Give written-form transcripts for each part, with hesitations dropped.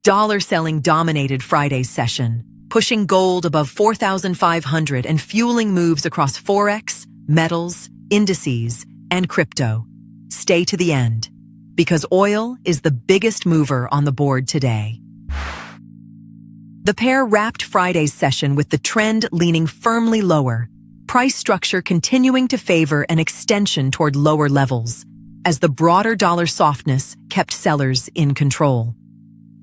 Dollar selling dominated Friday's session, pushing gold above 4,500 and fueling moves across Forex, metals, indices, and crypto. Stay to the end, because oil is the biggest mover on the board today. The pair wrapped Friday's session with the trend leaning firmly lower, price structure continuing to favor an extension toward lower levels, as the broader dollar softness kept sellers in control.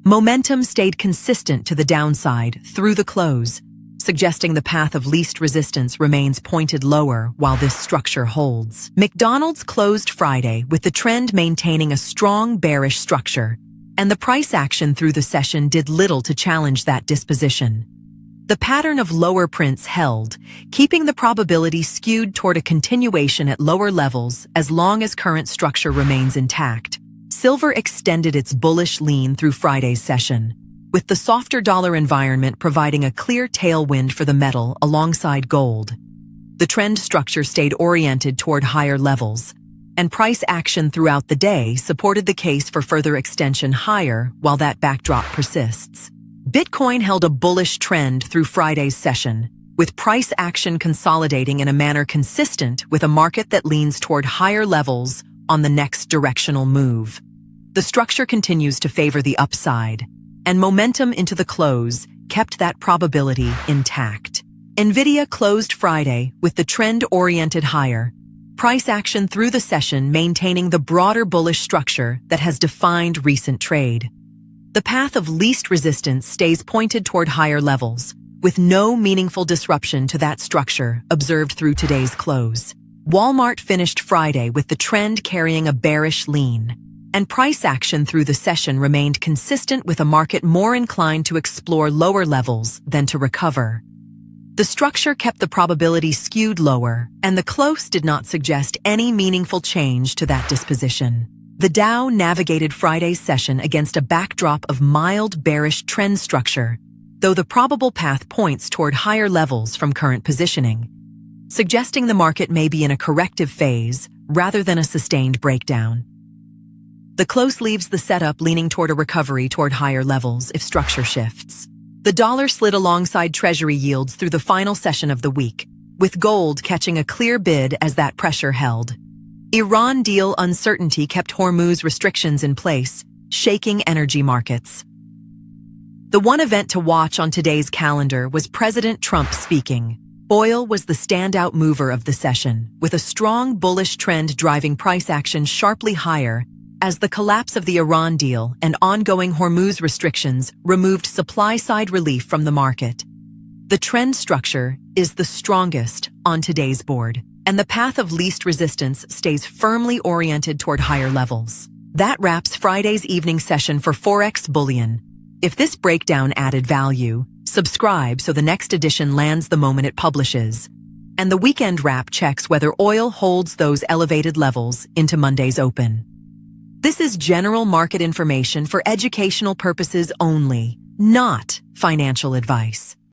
Momentum stayed consistent to the downside through the close, suggesting the path of least resistance remains pointed lower while this structure holds. McDonald's closed Friday with the trend maintaining a strong bearish structure, and the price action through the session did little to challenge that disposition. The pattern of lower prints held, keeping the probability skewed toward a continuation at lower levels as long as current structure remains intact. Silver extended its bullish lean through Friday's session, with the softer dollar environment providing a clear tailwind for the metal alongside gold. The trend structure stayed oriented toward higher levels, and price action throughout the day supported the case for further extension higher while that backdrop persists. Bitcoin held a bullish trend through Friday's session, with price action consolidating in a manner consistent with a market that leans toward higher levels on the next directional move. The structure continues to favor the upside, and momentum into the close kept that probability intact. NVDA closed Friday with the trend oriented higher, price action through the session maintaining the broader bullish structure that has defined recent trade. The path of least resistance stays pointed toward higher levels, with no meaningful disruption to that structure observed through today's close. Walmart finished Friday with the trend carrying a bearish lean, and price action through the session remained consistent with a market more inclined to explore lower levels than to recover. The structure kept the probability skewed lower, and the close did not suggest any meaningful change to that disposition. The Dow navigated Friday's session against a backdrop of mild bearish trend structure, though the probable path points toward higher levels from current positioning, suggesting the market may be in a corrective phase rather than a sustained breakdown. The close leaves the setup leaning toward a recovery toward higher levels if structure shifts. The dollar slid alongside Treasury yields through the final session of the week, with gold catching a clear bid as that pressure held. Iran deal uncertainty kept Hormuz restrictions in place, shaking energy markets. The one event to watch on today's calendar was President Trump speaking. Oil was the standout mover of the session, with a strong bullish trend driving price action sharply higher as the collapse of the Iran deal and ongoing Hormuz restrictions removed supply-side relief from the market. The trend structure is the strongest on today's board, and the path of least resistance stays firmly oriented toward higher levels. That wraps Friday's evening session for ForexBullion. If this breakdown added value, subscribe so the next edition lands the moment it publishes. And the weekend wrap checks whether oil holds those elevated levels into Monday's open. This is general market information for educational purposes only, not financial advice.